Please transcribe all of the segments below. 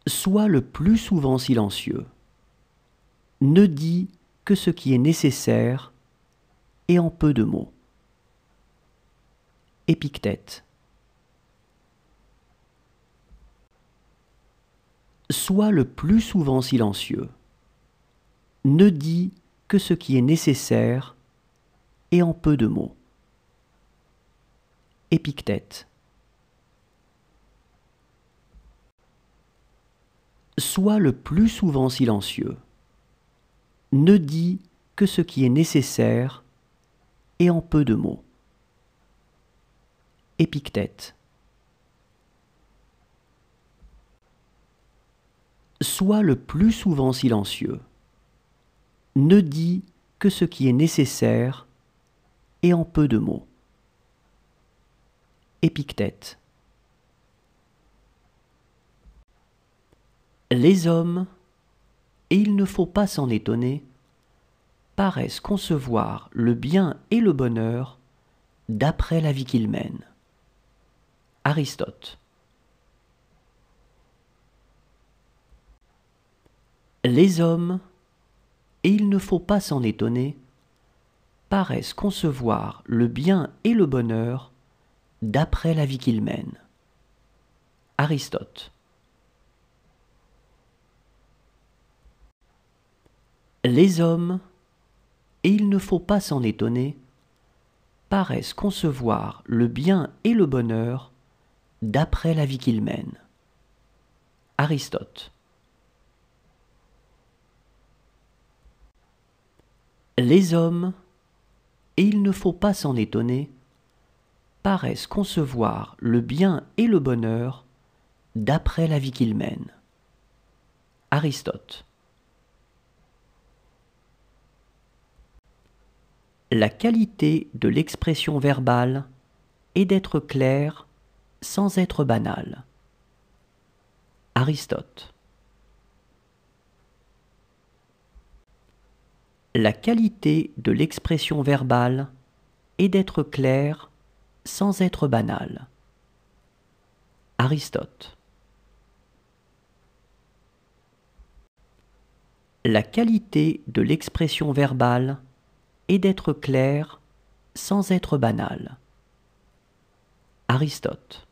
Sois le plus souvent silencieux. Ne dis que ce qui est nécessaire et en peu de mots. Épictète. Sois le plus souvent silencieux. Ne dis que ce qui est nécessaire et en peu de mots. Épictète. Sois le plus souvent silencieux. Ne dis que ce qui est nécessaire et en peu de mots. Épictète. Sois le plus souvent silencieux. Ne dis que ce qui est nécessaire et en peu de mots. Épictète. Les hommes, et il ne faut pas s'en étonner, paraissent concevoir le bien et le bonheur d'après la vie qu'ils mènent. Aristote. Les hommes, et il ne faut pas s'en étonner, paraissent concevoir le bien et le bonheur d'après la vie qu'ils mènent. Aristote. Les hommes, et il ne faut pas s'en étonner, paraissent concevoir le bien et le bonheur d'après la vie qu'ils mènent. Aristote. Les hommes, et il ne faut pas s'en étonner, paraissent concevoir le bien et le bonheur d'après la vie qu'ils mènent. Aristote. La qualité de l'expression verbale est d'être clair sans être banal. Aristote. La qualité de l'expression verbale est d'être clair sans être banal. Aristote. La qualité de l'expression verbale est d'être clair sans être banal. Aristote.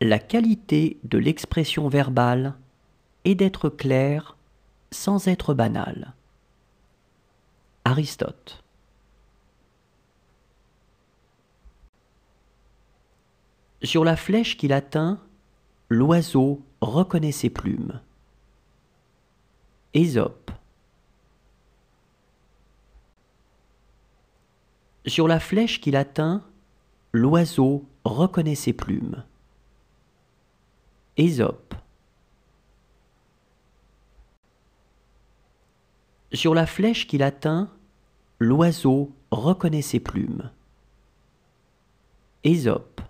La qualité de l'expression verbale est d'être clair sans être banal. Aristote. Sur la flèche qu'il atteint, l'oiseau reconnaît ses plumes. Ésope. Sur la flèche qu'il atteint, l'oiseau reconnaît ses plumes. Ésope. Sur la flèche qu'il atteint, l'oiseau reconnaît ses plumes. Ésope.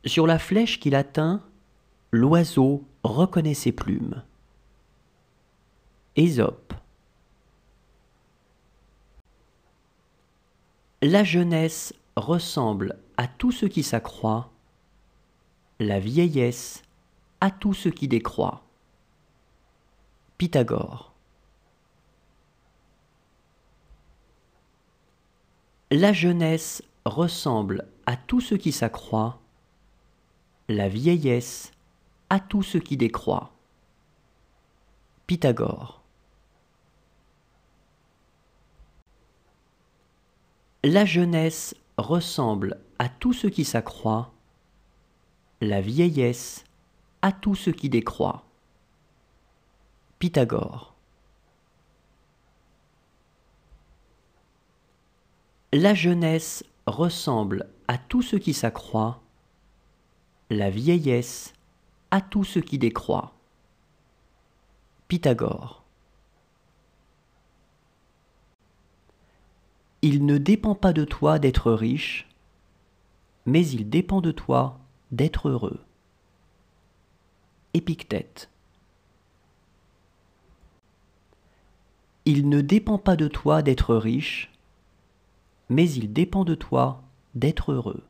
Sur la flèche qu'il atteint, l'oiseau reconnaît ses plumes. Ésope. La jeunesse ressemble à tout ce qui s'accroît, la vieillesse à tout ce qui décroît. Pythagore. La jeunesse ressemble à tout ce qui s'accroît, la vieillesse à tout ce qui décroît. Pythagore. La jeunesse ressemble à tout ce qui s'accroît, la vieillesse à tout ce qui décroît. Pythagore. La jeunesse ressemble à tout ce qui s'accroît, la vieillesse à tout ce qui décroît. Pythagore. Il ne dépend pas de toi d'être riche, mais il dépend de toi d'être heureux. Épictète. Il ne dépend pas de toi d'être riche, mais il dépend de toi d'être heureux.